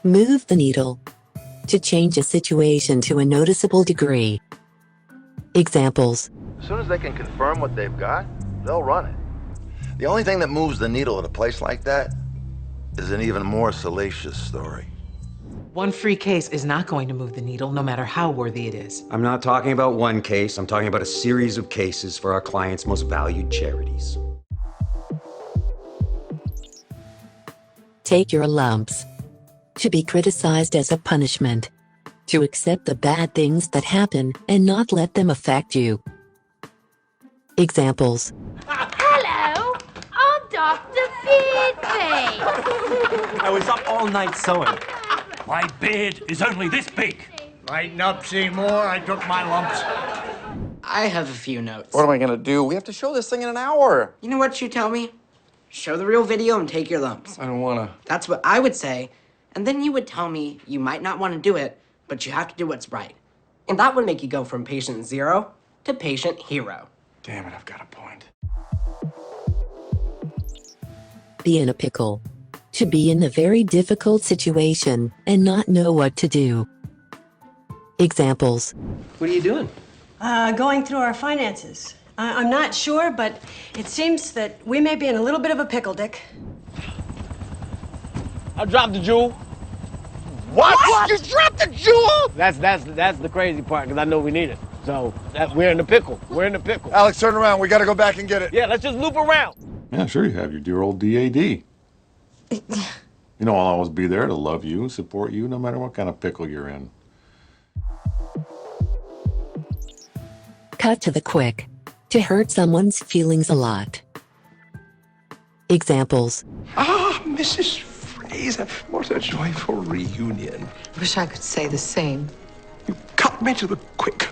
Move the needle. To change a situation to a noticeable degree. Examples. As soon as they can confirm what they've got, they'll run it. The only thing that moves the needle at a place like that is an even more salacious story. One free case is not going to move the needle, no matter how worthy it is. I'm not talking about one case. I'm talking about a series of cases for our clients' most valued charities. Take your lumps. To be criticized as a punishment. To accept the bad things that happen and not let them affect you. Examples. Hello, I'm Dr. Beardface. I was up all night sewing. My beard is only this big. Lighten up, Seymour. I took my lumps. I have a few notes. What am I gonna do? We have to show this thing in an hour. You know what you tell me? Show the real video and take your lumps. I don't wanna. That's what I would say. And then you would tell me you might not want to do it, but you have to do what's right. And that would make you go from patient 0 to patient hero. Damn it, I've got a point. Be in a pickle. To be in a very difficult situation and not know what to do. Examples. What are you doing? Going through our finances. I'm not sure, but it seems that we may be in a little bit of a pickle, Dick. I dropped the jewel. What? You dropped the jewel? That's the crazy part, because I know we need it. So we're in the pickle. We're in the pickle. Alex, turn around. We gotta go back and get it. Yeah, let's just loop around. Yeah, sure you have your dear old DAD. You know I'll always be there to love you, support you, no matter what kind of pickle you're in. Cut to the quick. To hurt someone's feelings a lot. Examples. Ah, Mrs. Fraser, what a joyful reunion. Wish I could say the same. You cut me to the quick,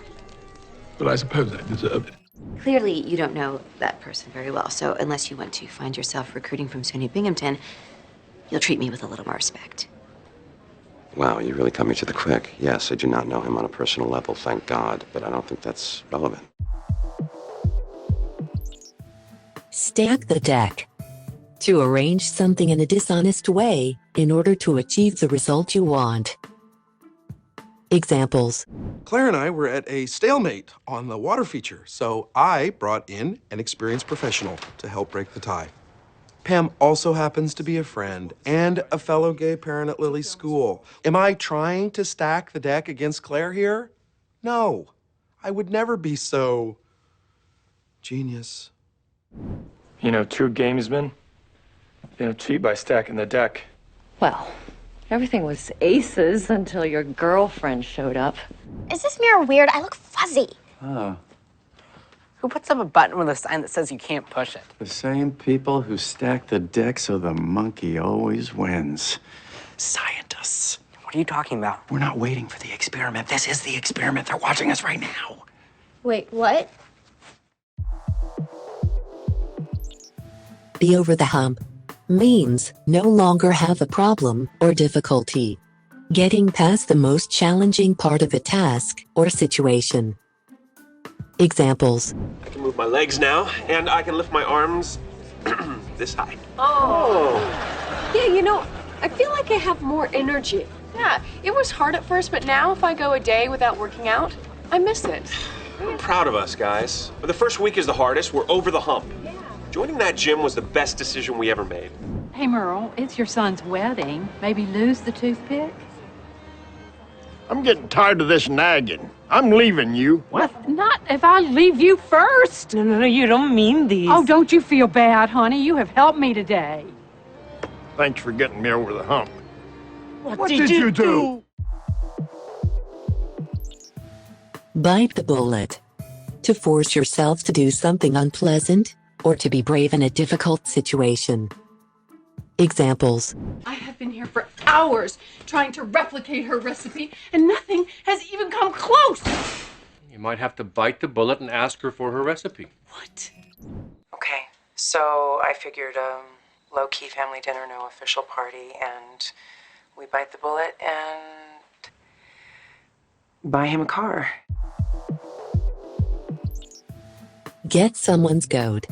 but I suppose I deserved it. Clearly, you don't know that person very well, so unless you want to find yourself recruiting from SUNY Binghamton, you'll treat me with a little more respect. Wow, you really cut me to the quick. Yes, I do not know him on a personal level, thank God, but I don't think that's relevant. Stack the deck. To arrange something in a dishonest way in order to achieve the result you want. Examples. Claire and I were at a stalemate on the water feature, so I brought in an experienced professional to help break the tie. Pam also happens to be a friend and a fellow gay parent at Lily's school. Am I trying to stack the deck against Claire here? No, I would never be so genius. You know, true gamesmen, they don't cheat by stacking the deck. Well, everything was aces until your girlfriend showed up. Is this mirror weird? I look fuzzy. Oh. Who puts up a button with a sign that says you can't push it? The same people who stack the deck so the monkey always wins. Scientists. What are you talking about? We're not waiting for the experiment. This is the experiment. They're watching us right now. Wait, what? Be over the hump means no longer have a problem or difficulty. Getting past the most challenging part of a task or situation. Examples. I can move my legs now, and I can lift my arms this high. Oh. Yeah, you know, I feel like I have more energy. Yeah, it was hard at first, but now if I go a day without working out, I miss it. I'm proud of us, guys. But the first week is the hardest. We're over the hump. Yeah. Joining that gym was the best decision we ever made. Hey, Merle, it's your son's wedding. Maybe lose the toothpick? I'm getting tired of this nagging. I'm leaving you. What? Not if I leave you first. No, you don't mean these. Oh, don't you feel bad, honey. You have helped me today. Thanks for getting me over the hump. What did you do? Bite the bullet. To force yourself to do something unpleasant or to be brave in a difficult situation. Examples. I have been here for hours trying to replicate her recipe, and nothing has even come close. You might have to bite the bullet and ask her for her recipe. What? Okay, so I figured low-key family dinner, no official party, and we bite the bullet and buy him a car. Get someone's goat.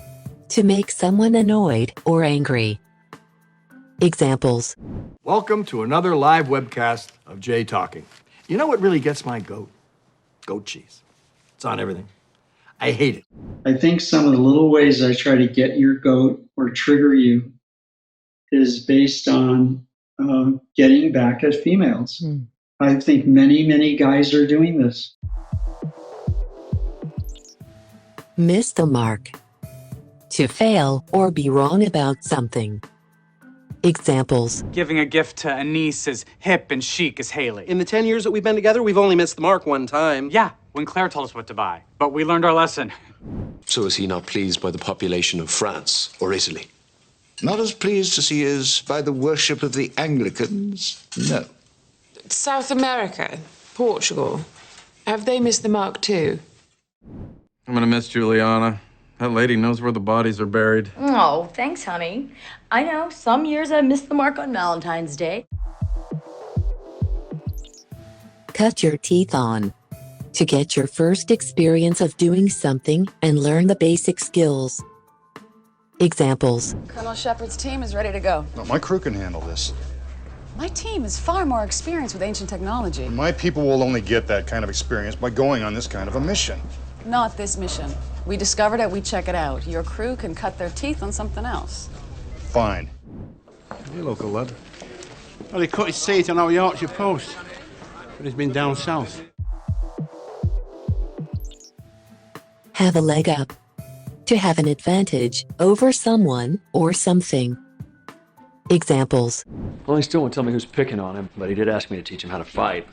To make someone annoyed or angry. Examples. Welcome to another live webcast of Jay Talking. You know what really gets my goat? Goat cheese. It's on everything. I hate it. I think some of the little ways I try to get your goat or trigger you is based on getting back at females. I think many guys are doing this. Miss the mark. To fail or be wrong about something. Examples. Giving a gift to a niece as hip and chic as Haley. In the 10 years that we've been together, we've only missed the mark one time. Yeah, when Claire told us what to buy. But we learned our lesson. So is he not pleased by the population of France or Italy? Not as pleased as he is by the worship of the Anglicans? No. South America, Portugal. Have they missed the mark too? I'm gonna miss Juliana. That lady knows where the bodies are buried. Oh, thanks, honey. I know, some years I missed the mark on Valentine's Day. Cut your teeth on. To get your first experience of doing something and learn the basic skills. Examples. Colonel Shepard's team is ready to go. No, my crew can handle this. My team is far more experienced with ancient technology. My people will only get that kind of experience by going on this kind of a mission. Not this mission. We discovered it, we check it out. Your crew can cut their teeth on something else. Fine. Hey, local lad. Well, he cut his teeth on our Yorkshire post, but he's been down south. Have a leg up. To have an advantage over someone or something. Examples. Well, he still won't tell me who's picking on him, but he did ask me to teach him how to fight.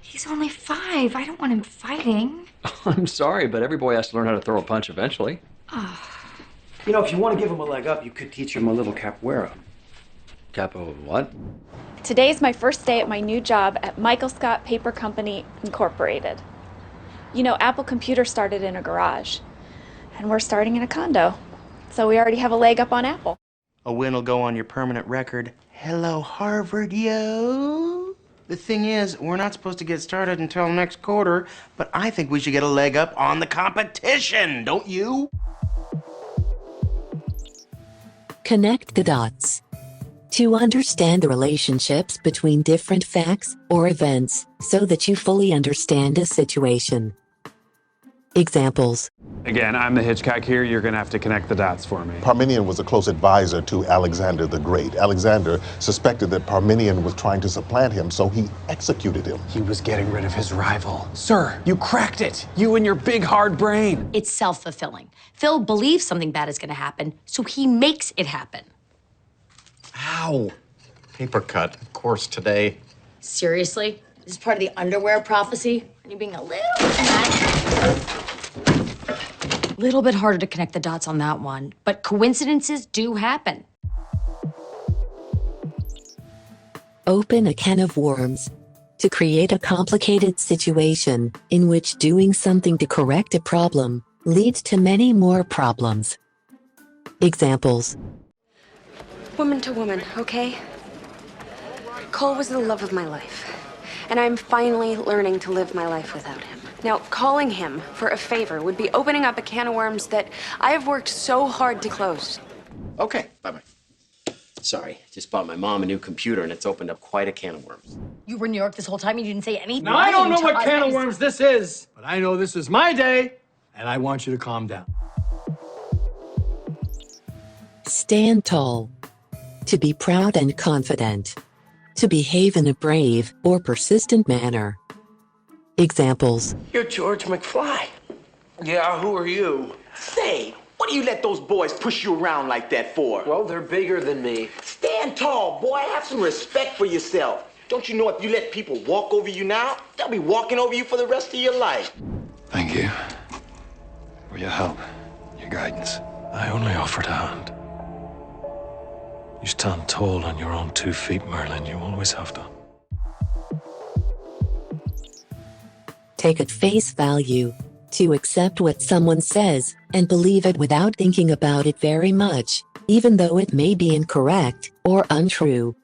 He's only 5. I don't want him fighting. I'm sorry, but every boy has to learn how to throw a punch eventually. You know, if you want to give him a leg up, you could teach him a little capoeira. Capo what? Today's my first day at my new job at Michael Scott Paper Company, Incorporated. You know, Apple Computer started in a garage, and we're starting in a condo. So we already have a leg up on Apple. A win will go on your permanent record. Hello, Harvard, yo. The thing is, we're not supposed to get started until next quarter, but I think we should get a leg up on the competition, don't you? Connect the dots. To understand the relationships between different facts or events so that you fully understand a situation. Examples. Again, I'm the Hitchcock here. You're going to have to connect the dots for me. Parmenion was a close advisor to Alexander the Great. Alexander suspected that Parmenion was trying to supplant him, so he executed him. He was getting rid of his rival. Sir, you cracked it. You and your big, hard brain. It's self-fulfilling. Phil believes something bad is going to happen, so he makes it happen. Ow. Paper cut, of course, today. Seriously? This is part of the underwear prophecy? Are you being a little bit harder to connect the dots on that one, but coincidences do happen. Open a can of worms. To create a complicated situation in which doing something to correct a problem leads to many more problems. Examples. Woman to woman, okay? Cole was the love of my life, and I'm finally learning to live my life without him. Now, calling him for a favor would be opening up a can of worms that I have worked so hard to close. Okay, bye-bye. Sorry, just bought my mom a new computer, and it's opened up quite a can of worms. You were in New York this whole time and you didn't say anything. Now, I don't know what can of worms this is, but I know this is my day, and I want you to calm down. Stand tall. To be proud and confident. To behave in a brave or persistent manner. Examples. You're George McFly. Yeah, who are you? Say, what do you let those boys push you around like that for? Well, they're bigger than me. Stand tall, boy. Have some respect for yourself. Don't you know if you let people walk over you now, they'll be walking over you for the rest of your life? Thank you for your help, your guidance. I only offered a hand. You stand tall on your own 2 feet, Merlin. You always have done. Take at face value. To accept what someone says and believe it without thinking about it very much, even though it may be incorrect or untrue.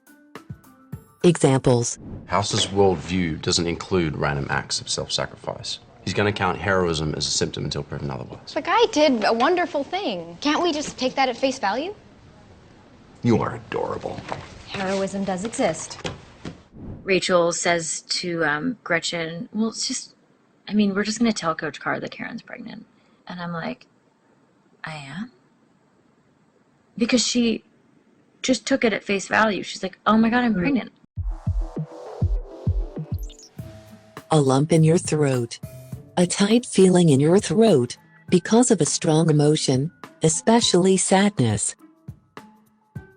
Examples. House's worldview doesn't include random acts of self-sacrifice. He's going to count heroism as a symptom until proven otherwise. The guy did a wonderful thing. Can't we just take that at face value? You are adorable. heroism does exist. Rachel says to Gretchen, well, it's just, I mean, we're just going to tell Coach Carr that Karen's pregnant. And I'm like, I am? Because she just took it at face value. She's like, oh my God, I'm pregnant. A lump in your throat. A tight feeling in your throat because of a strong emotion, especially sadness.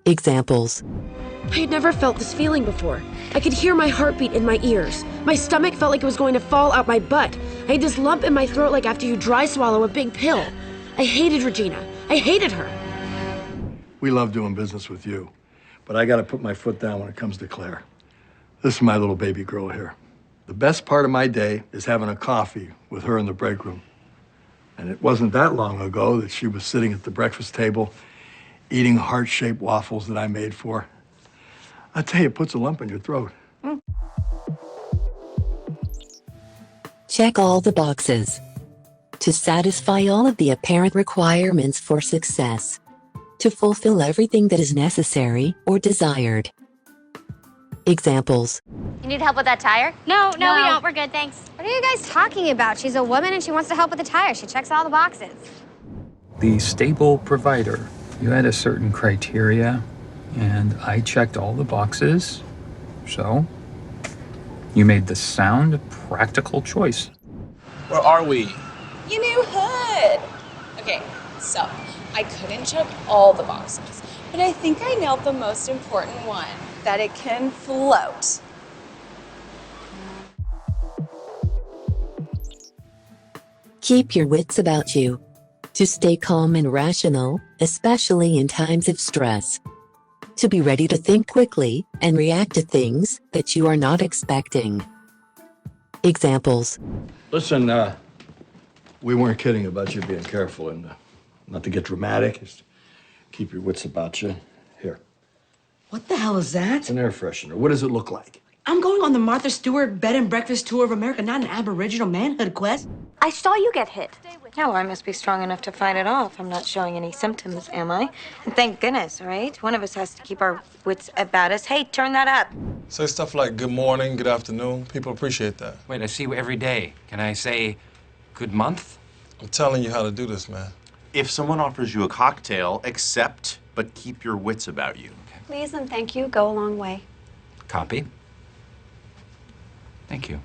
Examples. I had never felt this feeling before. I could hear my heartbeat in my ears. My stomach felt like it was going to fall out my butt. I had this lump in my throat like after you dry swallow a big pill. I hated Regina. I hated her. We love doing business with you, but I gotta put my foot down when it comes to Claire. This is my little baby girl here. The best part of my day is having a coffee with her in the break room. And it wasn't that long ago that she was sitting at the breakfast table eating heart-shaped waffles that I made for her. I tell you, it puts a lump in your throat. Check all the boxes. To satisfy all of the apparent requirements for success. To fulfill everything that is necessary or desired. Examples. You need help with that tire? No, we don't. We're good, thanks. What are you guys talking about? She's a woman and she wants to help with the tire. She checks all the boxes. The stable provider. You had a certain criteria, and I checked all the boxes. So, you made the sound, practical choice. Where are we? You knew hood. Okay, so I couldn't check all the boxes, but I think I nailed the most important one, that it can float. Keep your wits about you. To stay calm and rational, especially in times of stress. To be ready to think quickly and react to things that you are not expecting. Examples. Listen, we weren't kidding about you being careful, and not to get dramatic, just keep your wits about you. Here. What the hell is that? It's an air freshener. What does it look like? I'm going on the Martha Stewart Bed and Breakfast Tour of America, not an Aboriginal manhood quest. I saw you get hit. No, I must be strong enough to fight it off. I'm not showing any symptoms, am I? And thank goodness, all right? One of us has to keep our wits about us. Hey, turn that up. Say stuff like good morning, good afternoon. People appreciate that. Wait, I see you every day. Can I say good month? I'm telling you how to do this, man. If someone offers you a cocktail, accept, but keep your wits about you. Please and thank you go a long way. Copy. Thank you.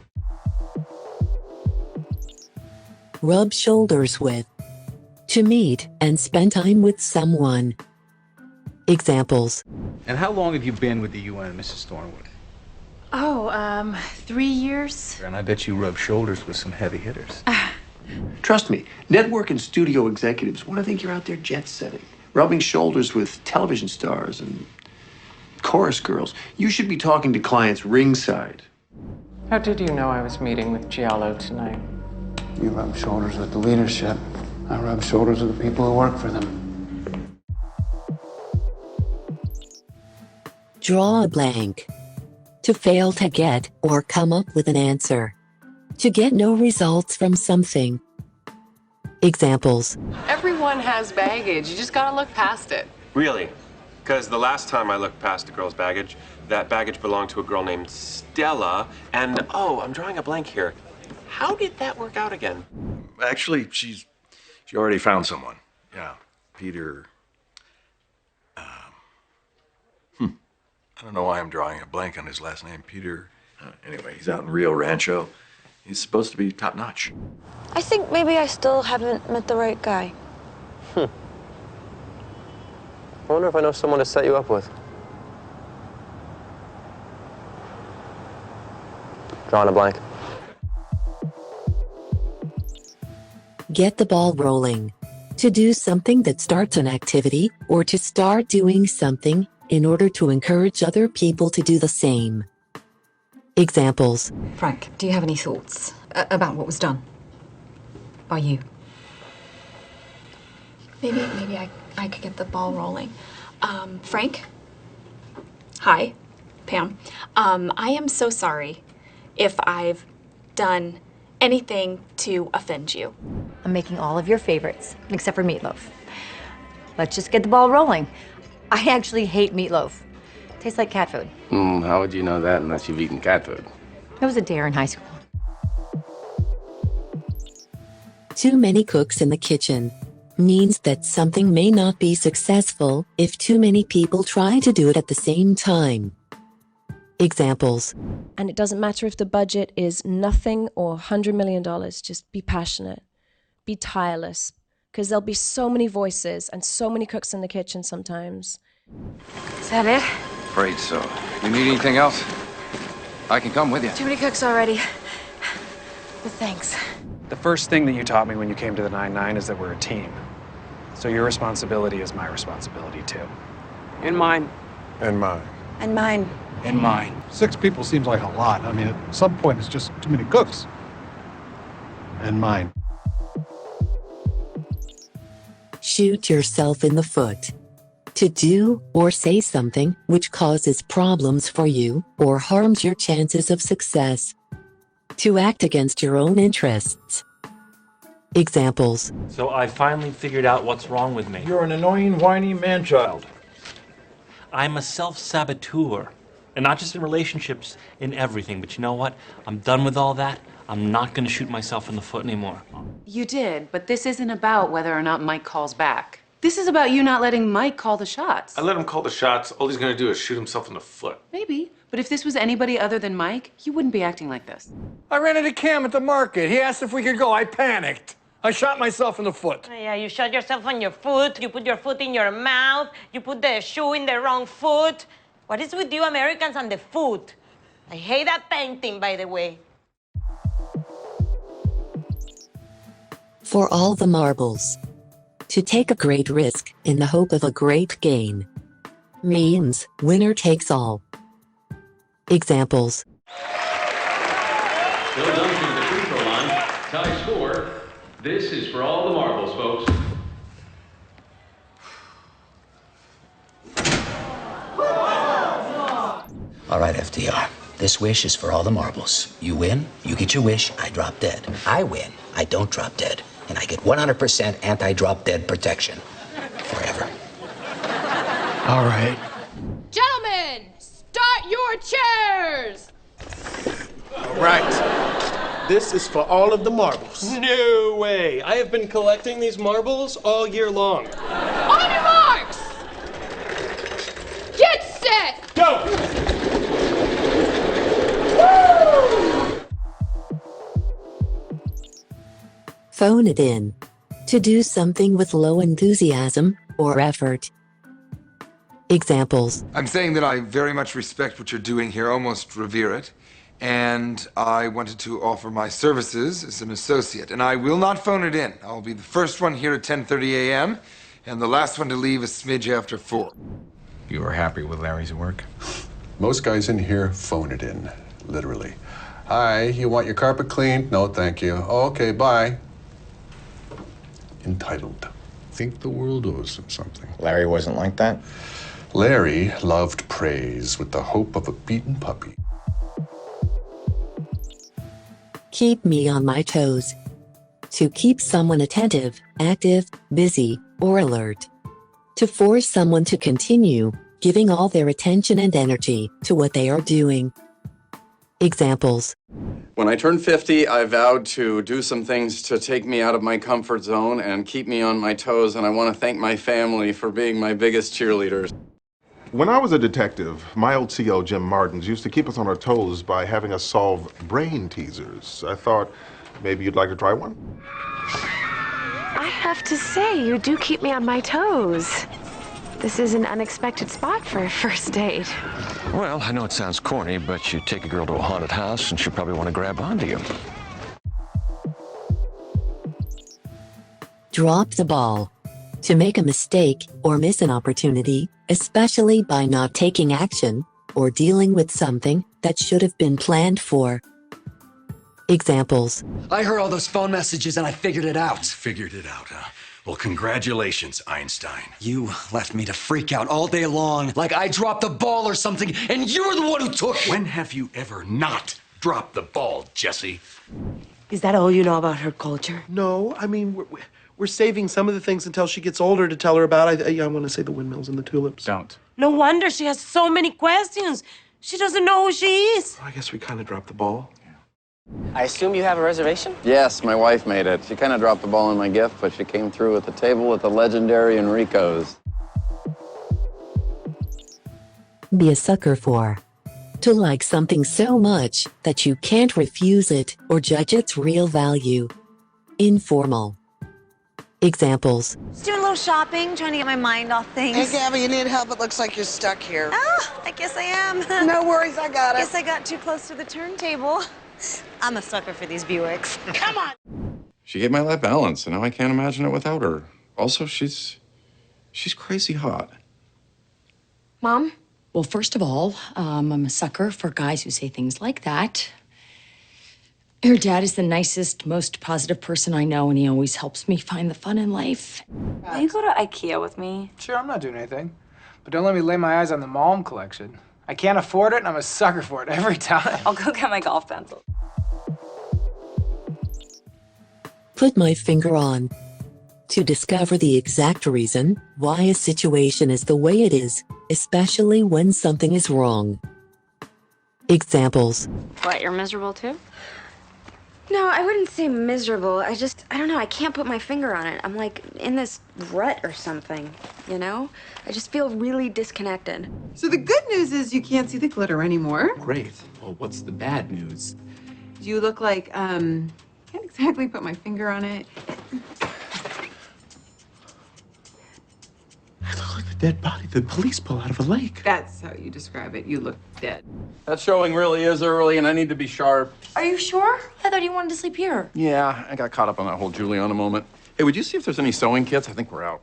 Rub shoulders with. To meet and spend time with someone. Examples. And how long have you been with the UN, Mrs. Thornwood? Oh, 3 years. And I bet you rub shoulders with some heavy hitters. Trust me, network and studio executives want to think you're out there jet setting, rubbing shoulders with television stars and chorus girls. You should be talking to clients ringside. How did you know I was meeting with Giallo tonight? You rub shoulders with the leadership. I rub shoulders with the people who work for them. Draw a blank. To fail to get or come up with an answer. To get no results from something. Examples. Everyone has baggage. You just gotta look past it. Really? Because the last time I looked past a girl's baggage, that baggage belonged to a girl named Stella, and oh, I'm drawing a blank here. How did that work out again? Actually, she already found someone. Yeah, Peter. I don't know why I'm drawing a blank on his last name, Peter. Anyway, he's out in Rio Rancho. He's supposed to be top notch. I think maybe I still haven't met the right guy. I wonder if I know someone to set you up with. Drawing a blank. Get the ball rolling. To do something that starts an activity or to start doing something in order to encourage other people to do the same. Examples. Frank, do you have any thoughts about what was done by you? Maybe I could get the ball rolling. Frank? Hi, Pam. I am so sorry if I've done anything to offend you. I'm making all of your favorites, except for meatloaf. Let's just get the ball rolling. I actually hate meatloaf. Tastes like cat food. How would you know that unless you've eaten cat food? It was a dare in high school. Too many cooks in the kitchen means that something may not be successful if too many people try to do it at the same time. Examples. And it doesn't matter if the budget is nothing or $100 million. Just be passionate. Be tireless. Because there'll be so many voices and so many cooks in the kitchen sometimes. Is that it? Afraid so. You need anything else? I can come with you. Too many cooks already. But thanks. The first thing that you taught me when you came to the 9-9 is that we're a team. So your responsibility is my responsibility too. And mine. And mine. And mine. And mine. 6 people seems like a lot. I mean, at some point, it's just too many cooks. And mine. Shoot yourself in the foot. To do or say something which causes problems for you or harms your chances of success. To act against your own interests. Examples. So I finally figured out what's wrong with me. You're an annoying, whiny man-child. I'm a self-saboteur. And not just in relationships, in everything. But you know what? I'm done with all that. I'm not going to shoot myself in the foot anymore. You did, but this isn't about whether or not Mike calls back. This is about you not letting Mike call the shots. I let him call the shots. All he's gonna do is shoot himself in the foot. Maybe, but if this was anybody other than Mike, you wouldn't be acting like this. I ran into Cam at the market. He asked if we could go. I panicked. I shot myself in the foot. Yeah, you shot yourself on your foot. You put your foot in your mouth. You put the shoe in the wrong foot. What is with you Americans and the foot? I hate that painting, by the way. For all the marbles. To take a great risk in the hope of a great gain. Means winner takes all. Examples. Bill Duncan to the free throw line. Tie score. This is for all the marbles, folks. All right, FDR. This wish is for all the marbles. You win, you get your wish, I drop dead. I win, I don't drop dead. And I get 100% anti-drop dead protection. Forever. All right. Gentlemen, start your chairs! All right. This is for all of the marbles. No way. I have been collecting these marbles all year long. On your marks! Get set! Go! Phone it in. To do something with low enthusiasm or effort. Examples. I'm saying that I very much respect what you're doing here, almost revere it. And I wanted to offer my services as an associate. And I will not phone it in. I'll be the first one here at 10:30 a.m. and the last one to leave a smidge after 4. You were happy with Larry's work? Most guys in here phone it in, literally. Hi, you want your carpet cleaned? No, thank you. Okay, bye. Entitled. Think the world owes him something. Larry wasn't like that? Larry loved praise with the hope of a beaten puppy. Keep me on my toes. To keep someone attentive, active, busy, or alert. To force someone to continue giving all their attention and energy to what they are doing. Examples. When I turned 50, I vowed to do some things to take me out of my comfort zone and keep me on my toes, and I want to thank my family for being my biggest cheerleaders. When I was a detective, my old CO, Jim Martins, used to keep us on our toes by having us solve brain teasers. I thought maybe you'd like to try one? I have to say, you do keep me on my toes. This is an unexpected spot for a first date. Well, I know it sounds corny, but you take a girl to a haunted house and she'll probably want to grab onto you. Drop the ball. To make a mistake or miss an opportunity, especially by not taking action or dealing with something that should have been planned for. Examples. I heard all those phone messages and I figured it out. Figured it out, huh? Well, congratulations, Einstein. You left me to freak out all day long, like I dropped the ball or something, and you're the one who took it. When have you ever not dropped the ball, Jesse? Is that all you know about her culture? No, I mean, We're saving some of the things until she gets older to tell her about. I want to say the windmills and the tulips. Don't. No wonder she has so many questions. She doesn't know who she is. I guess we kind of dropped the ball. I assume you have a reservation? Yes, my wife made it. She kind of dropped the ball on my gift, but she came through with the table with the legendary Enrico's. Be a sucker for. To like something so much that you can't refuse it or judge its real value. Informal. Examples. Just doing a little shopping, trying to get my mind off things. Hey, Gabby, you need help? It looks like you're stuck here. Oh, I guess I am. No worries, I got it. Guess I got too close to the turntable. I'm a sucker for these Buicks. Come on! She gave my life balance, and now I can't imagine it without her. Also, she's crazy hot. Mom? Well, first of all, I'm a sucker for guys who say things like that. Your dad is the nicest, most positive person I know, and he always helps me find the fun in life. Will you go to IKEA with me? Sure, I'm not doing anything. But don't let me lay my eyes on the Malm collection. I can't afford it, and I'm a sucker for it every time. I'll go get my golf pencil. Put my finger on. To discover the exact reason why a situation is the way it is, especially when something is wrong. Examples. What, you're miserable too? No, I wouldn't say miserable. I don't know, I can't put my finger on it. I'm like in this rut or something, you know? I just feel really disconnected. So the good news is you can't see the glitter anymore. Great. Well, what's the bad news? You look like, can't exactly put my finger on it. I look like the dead body the police pull out of a lake. That's how you describe it. You look dead. That showing really is early, and I need to be sharp. Are you sure? I thought you wanted to sleep here. Yeah, I got caught up on that whole Juliana moment. Hey, would you see if there's any sewing kits? I think we're out.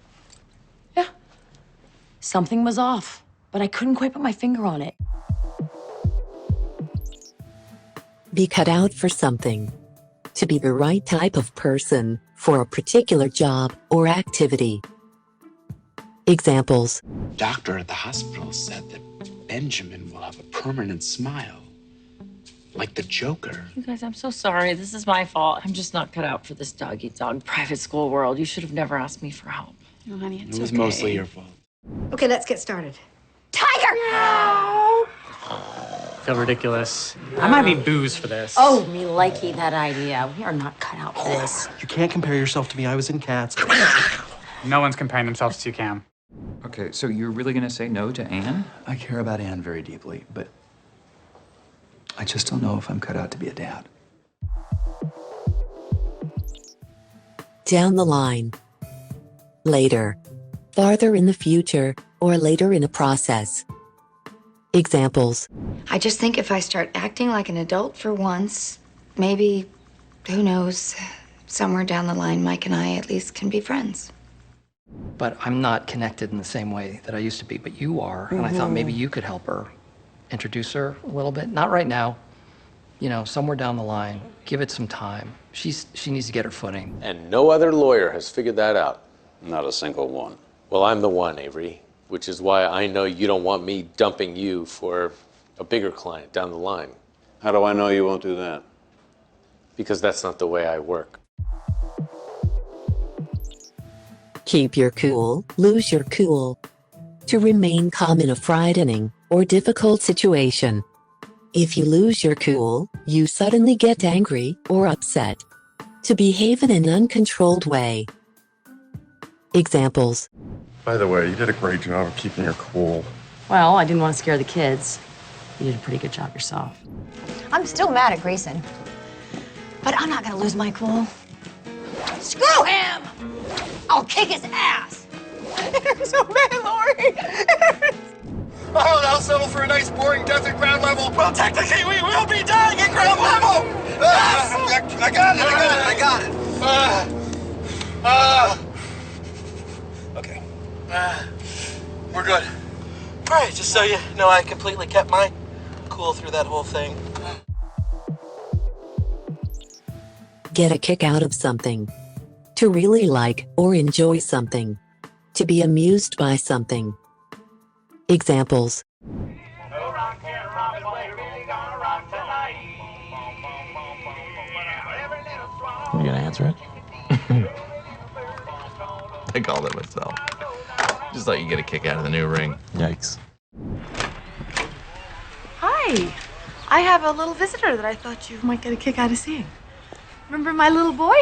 Something was off, but I couldn't quite put my finger on it. Be cut out for something. To be the right type of person for a particular job or activity. Examples. Doctor at the hospital said that Benjamin will have a permanent smile. Like the Joker. You guys, I'm so sorry. This is my fault. I'm just not cut out for this dog-eat-dog private school world. You should have never asked me for help. Oh, honey, it's It was mostly your fault. Okay, let's get started. Tiger! Feel ridiculous. I might need booze for this. Oh, me likey that idea. We are not cut out for this. You can't compare yourself to me. I was in Cats. No one's comparing themselves to you, Cam. Okay, so you're really gonna say no to Anne? I care about Anne very deeply, but I just don't know if I'm cut out to be a dad. Down the line. Later. Farther in the future, or later in a process. Examples. I just think if I start acting like an adult for once, maybe, who knows, somewhere down the line, Mike and I at least can be friends. But I'm not connected in the same way that I used to be, but you are. And I thought maybe you could help her, introduce her a little bit. Not right now, you know, somewhere down the line. Give it some time. She needs to get her footing. And no other lawyer has figured that out. Not a single one. Well, I'm the one, Avery, which is why I know you don't want me dumping you for a bigger client down the line. How do I know you won't do that? Because that's not the way I work. Keep your cool, lose your cool. To remain calm in a frightening or difficult situation. If you lose your cool, you suddenly get angry or upset. To behave in an uncontrolled way. Examples. By the way, you did a great job of keeping your cool. Well, I didn't want to scare the kids. You did a pretty good job yourself. I'm still mad at Grayson. But I'm not gonna lose my cool. Screw him! I'll kick his ass! It's so bad, Lori! I'll settle for a nice boring death at ground level. Well, technically, we will be dying at ground level! I got it! Okay. We're good. All right, just so you know, I completely kept my cool through that whole thing. Get a kick out of something. To really like or enjoy something. To be amused by something. Examples. You gonna answer it? I called it myself. Just thought you'd get a kick out of the new ring. Yikes. Hi. I have a little visitor that I thought you might get a kick out of seeing. Remember my little boy?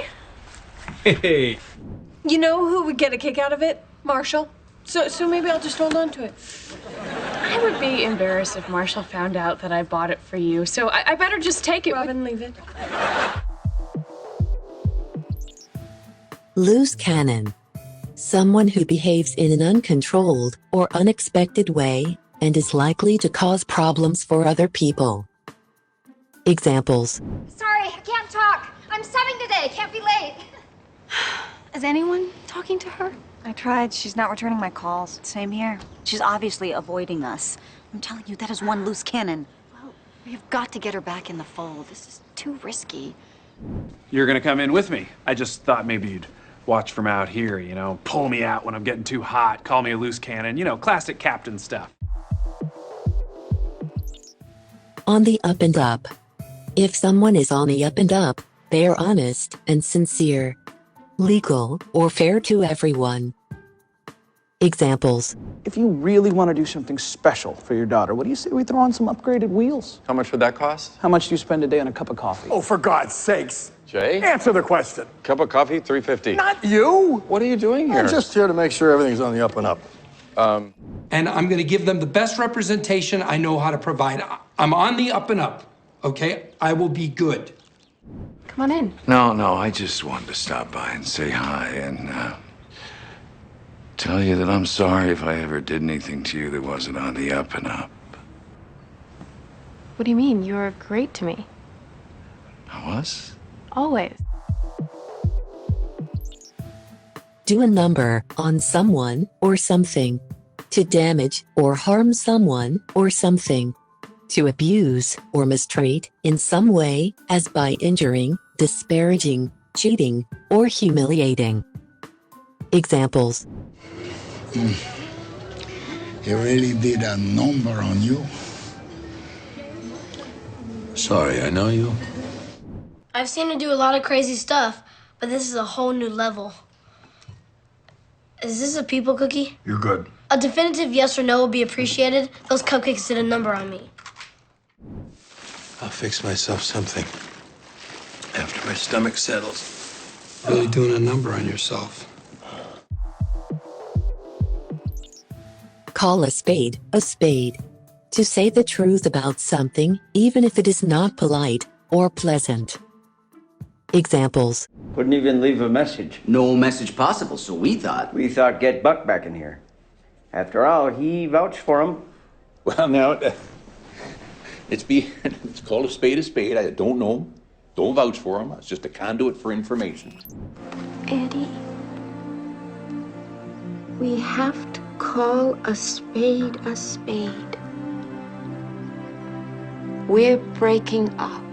Hey. You know who would get a kick out of it? Marshall. So maybe I'll just hold on to it. I would be embarrassed if Marshall found out that I bought it for you, so I better just take it. Robin, leave it. Loose cannon. Someone who behaves in an uncontrolled or unexpected way and is likely to cause problems for other people. Examples. Sorry, I can't talk. I'm subbing today. Can't be late. Is anyone talking to her? I tried. She's not returning my calls. Same here. She's obviously avoiding us. I'm telling you, that is one loose cannon. Well, we've got to get her back in the fold. This is too risky. You're gonna come in with me. I just thought maybe you'd watch from out here, you know, pull me out when I'm getting too hot, call me a loose cannon, you know, classic captain stuff. On the up and up. If someone is on the up and up, they are honest and sincere, legal or fair to everyone. Examples. If you really want to do something special for your daughter, what do you say we throw on some upgraded wheels? How much would that cost? How much do you spend a day on a cup of coffee? Oh, for God's sakes. Jay? Answer the question. Cup of coffee, $3.50. Not you. What are you doing here? I'm just here to make sure everything's on the up and up. And I'm going to give them the best representation I know how to provide. I'm on the up and up, okay? I will be good. Come on in. No, I just wanted to stop by and say hi and tell you that I'm sorry if I ever did anything to you that wasn't on the up and up. What do you mean? You're great to me. I was? Always. Do a number on someone or something. To damage or harm someone or something. To abuse or mistreat in some way, as by injuring, disparaging, cheating, or humiliating. Examples. He really did a number on you. Sorry, I know you. I've seen her do a lot of crazy stuff, but this is a whole new level. Is this a people cookie? You're good. A definitive yes or no will be appreciated. Those cupcakes did a number on me. I'll fix myself something after my stomach settles. Really doing a number on yourself. Call a spade a spade. To say the truth about something, even if it is not polite or pleasant. Examples. Couldn't even leave a message. No message possible, so we thought. We thought get Buck back in here. After all, he vouched for him. Well, now, it's called a spade a spade. I don't know him. Don't vouch for him. It's just a conduit for information. Eddie, we have to call a spade a spade. We're breaking up.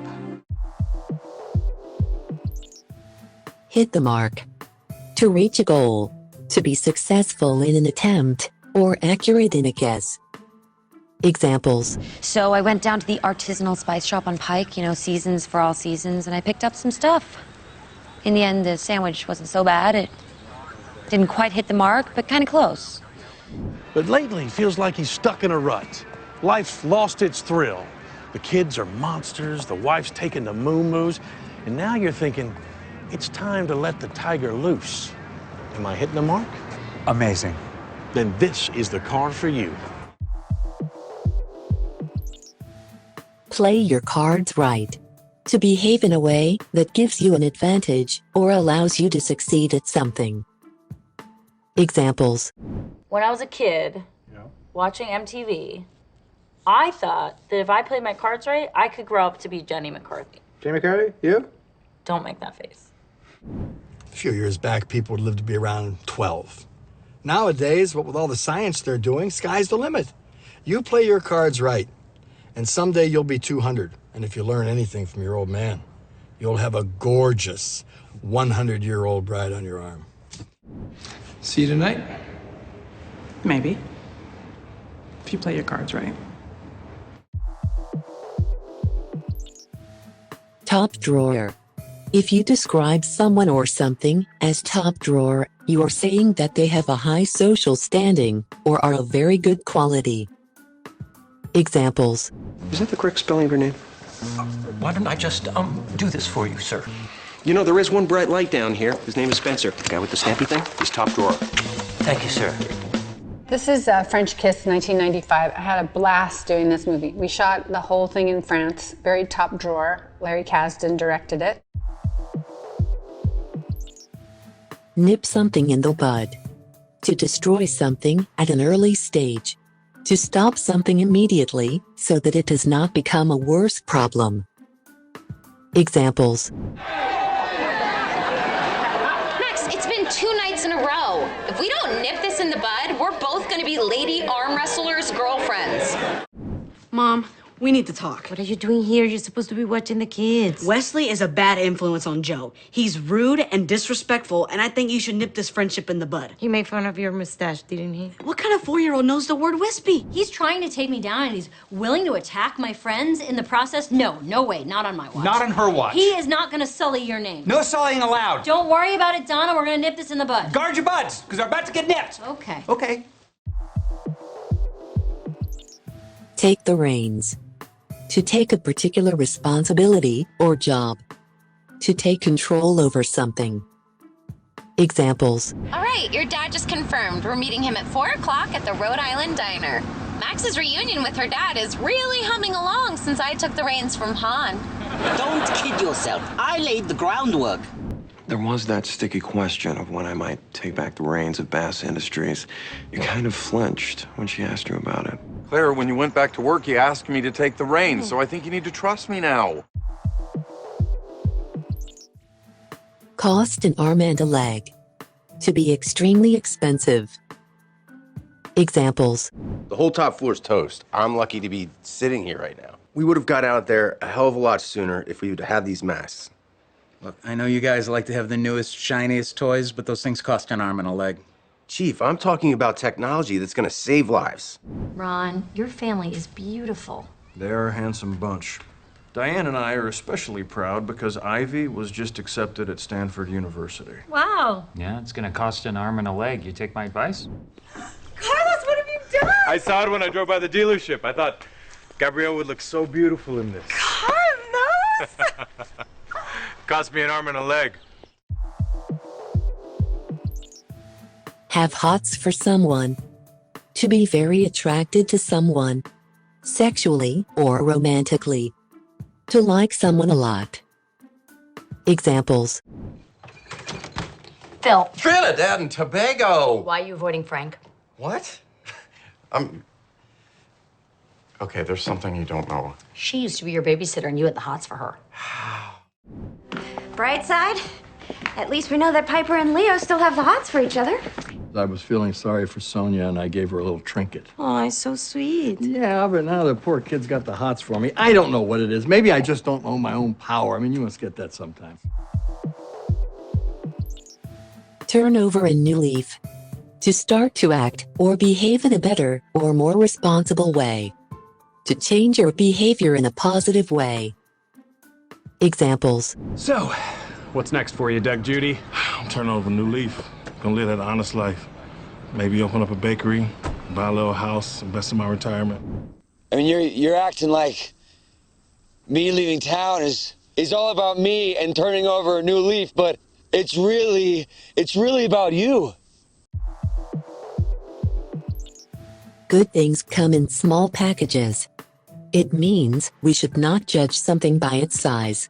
Hit the mark. To reach a goal. To be successful in an attempt, or accurate in a guess. Examples. So I went down to the artisanal spice shop on Pike, you know, seasons for all seasons, and I picked up some stuff. In the end, the sandwich wasn't so bad. It didn't quite hit the mark, but kind of close. But lately, feels like he's stuck in a rut. Life's lost its thrill. The kids are monsters, the wife's taking the moo-moos, and now you're thinking, it's time to let the tiger loose. Am I hitting the mark? Amazing. Then this is the car for you. Play your cards right. To behave in a way that gives you an advantage or allows you to succeed at something. Examples. When I was a kid, watching MTV, I thought that if I played my cards right, I could grow up to be Jenny McCarthy. Jenny McCarthy? You? Don't make that face. A few years back, people would live to be around 12. Nowadays, what with all the science they're doing, sky's the limit. You play your cards right, and someday you'll be 200. And if you learn anything from your old man, you'll have a gorgeous 100-year-old bride on your arm. See you tonight? Maybe. If you play your cards right. Top drawer. If you describe someone or something as top drawer, you are saying that they have a high social standing or are of very good quality. Examples. Is that the correct spelling of her name? Why don't I just, do this for you, sir? You know, there is one bright light down here. His name is Spencer. The guy with the snappy thing? He's top drawer. Thank you, sir. This is French Kiss, 1995. I had a blast doing this movie. We shot the whole thing in France, very top drawer. Larry Kasdan directed it. Nip something in the bud. To destroy something at an early stage. To stop something immediately so that it does not become a worse problem. Examples. Max, it's been 2 nights in a row. If we don't nip this in the bud, we're both gonna be lady arm wrestlers' girlfriends. Mom, we need to talk. What are you doing here? You're supposed to be watching the kids. Wesley is a bad influence on Joe. He's rude and disrespectful, and I think you should nip this friendship in the bud. He made fun of your mustache, didn't he? What kind of 4-year-old knows the word wispy? He's trying to take me down, and he's willing to attack my friends in the process? No way, not on my watch. Not on her watch. He is not gonna sully your name. No sullying allowed. Don't worry about it, Donna. We're gonna nip this in the bud. Guard your buds, because they're about to get nipped. Okay. Okay. Take the reins. To take a particular responsibility or job. To take control over something. Examples. All right, your dad just confirmed. We're meeting him at 4 o'clock at the Rhode Island Diner. Max's reunion with her dad is really humming along since I took the reins from Han. Don't kid yourself. I laid the groundwork. There was that sticky question of when I might take back the reins of Bass Industries. You kind of flinched when she asked you about it. Claire, when you went back to work, you asked me to take the reins, so I think you need to trust me now. Cost an arm and a leg. To be extremely expensive. Examples. The whole top floor's toast. I'm lucky to be sitting here right now. We would have got out there a hell of a lot sooner if we would have had these masks. Look, I know you guys like to have the newest, shiniest toys, but those things cost an arm and a leg. Chief, I'm talking about technology that's gonna save lives. Ron, your family is beautiful. They're a handsome bunch. Diane and I are especially proud because Ivy was just accepted at Stanford University. Wow. Yeah, it's gonna cost an arm and a leg. You take my advice? Carlos, what have you done? I saw it when I drove by the dealership. I thought Gabrielle would look so beautiful in this. Carlos! Cost me an arm and a leg. Have hots for someone. To be very attracted to someone. Sexually or romantically. To like someone a lot. Examples. Phil. Trinidad and Tobago! Why are you avoiding Frank? What? Okay, there's something you don't know. She used to be your babysitter and you had the hots for her. Bright side, at least we know that Piper and Leo still have the hots for each other. I was feeling sorry for Sonia, and I gave her a little trinket. Oh, it's so sweet. Yeah, but now the poor kid's got the hots for me. I don't know what it is. Maybe I just don't know my own power. I mean, you must get that sometimes. Turn over a new leaf. To start to act or behave in a better or more responsible way. To change your behavior in a positive way. Examples. So, what's next for you, Doug Judy? I'm turning over a new leaf. Gonna live that honest life. Maybe open up a bakery, buy a little house, invest in my retirement. I mean, you're acting like me leaving town is all about me and turning over a new leaf, but it's really about you. Good things come in small packages. It means we should not judge something by its size.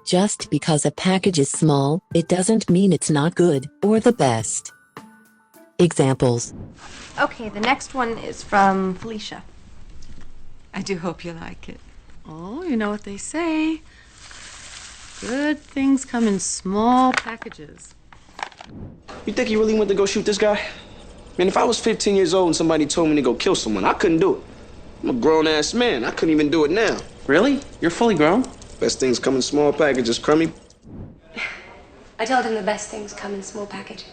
Just because a package is small, it doesn't mean it's not good or the best. Examples. Okay, the next one is from Felicia. I do hope you like it. Oh, you know what they say. Good things come in small packages. You think he really went to go shoot this guy? Man, if I was 15 years old and somebody told me to go kill someone, I couldn't do it. I'm a grown-ass man. I couldn't even do it now. Really? You're fully grown? Best things come in small packages, Crummy. I told him the best things come in small packages.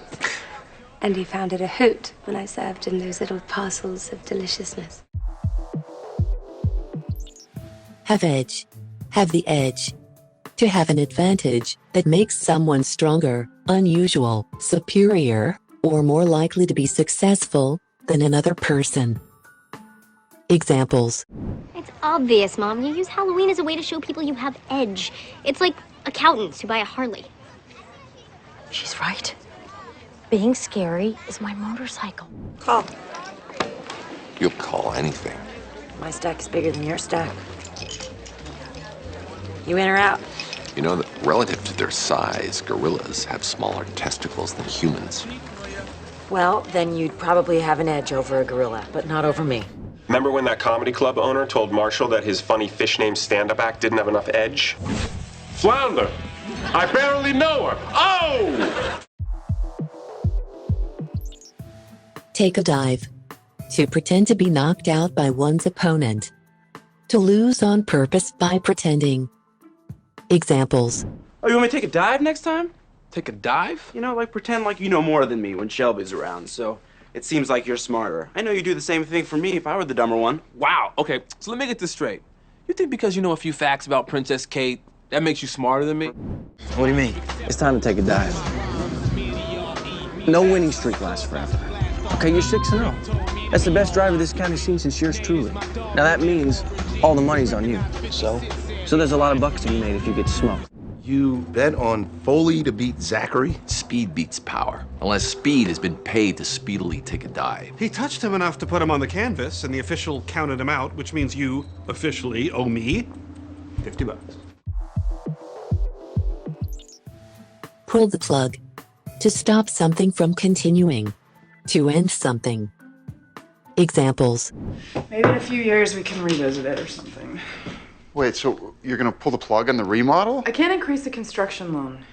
And he found it a hoot when I served him those little parcels of deliciousness. Have edge. Have the edge. To have an advantage that makes someone stronger, unusual, superior, or more likely to be successful than another person. Examples. It's obvious, Mom. You use Halloween as a way to show people you have edge. It's like accountants who buy a Harley. She's right. Being scary is my motorcycle. Call. You'll call anything. My stack is bigger than your stack. You in or out? You know that relative to their size, gorillas have smaller testicles than humans. Well, then you'd probably have an edge over a gorilla, but not over me. Remember when that comedy club owner told Marshall that his funny fish named stand-up act didn't have enough edge? Flounder! I barely know her! Oh! Take a dive. To pretend to be knocked out by one's opponent. To lose on purpose by pretending. Examples. Oh, you want me to take a dive next time? Take a dive? You know, like pretend like you know more than me when Shelby's around, so it seems like you're smarter. I know you'd do the same thing for me if I were the dumber one. Wow, okay, so let me get this straight. You think because you know a few facts about Princess Kate, that makes you smarter than me? What do you mean? It's time to take a dive. No winning streak lasts forever. Okay, you're 6-0. That's the best driver this county's seen since yours truly. Now that means all the money's on you. So there's a lot of bucks to be made if you get smoked. You bet on Foley to beat Zachary? Speed beats power, unless Speed has been paid to speedily take a dive. He touched him enough to put him on the canvas, and the official counted him out, which means you officially owe me $50. Pull the plug. To stop something from continuing. To end something. Examples. Maybe in a few years we can revisit it or something. Wait, so you're gonna pull the plug on the remodel? I can't increase the construction loan.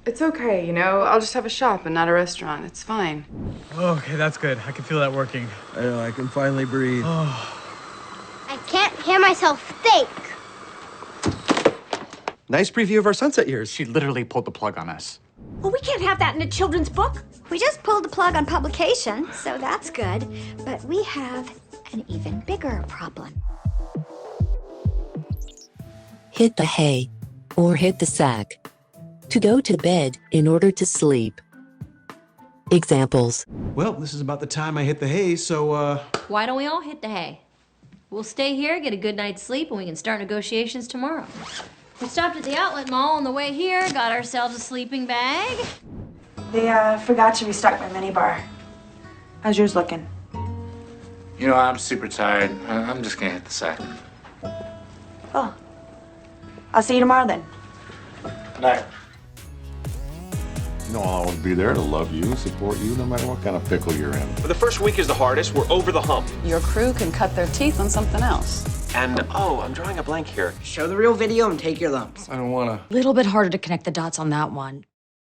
It's okay, you know? I'll just have a shop and not a restaurant. It's fine. Okay, that's good. I can feel that working. I know, I can finally breathe. I can't hear myself think. Nice preview of our sunset years. She literally pulled the plug on us. Well, we can't have that in a children's book. We just pulled the plug on publication, so that's good. But we have an even bigger problem. Hit the hay. Or hit the sack. To go to bed in order to sleep. Examples. Well, this is about the time I hit the hay, so, Why don't we all hit the hay? We'll stay here, get a good night's sleep, and we can start negotiations tomorrow. We stopped at the outlet mall on the way here, got ourselves a sleeping bag. They forgot to restock my minibar. How's yours looking? You know, I'm super tired. I'm just gonna hit the sack. Oh. I'll see you tomorrow then. Good night. You know, I'll always be there to love you, support you, no matter what kind of pickle you're in. The first week is the hardest. We're over the hump. Your crew can cut their teeth on something else. And, oh, I'm drawing a blank here. Show the real video and take your lumps. I don't wanna. Little bit harder to connect the dots on that one.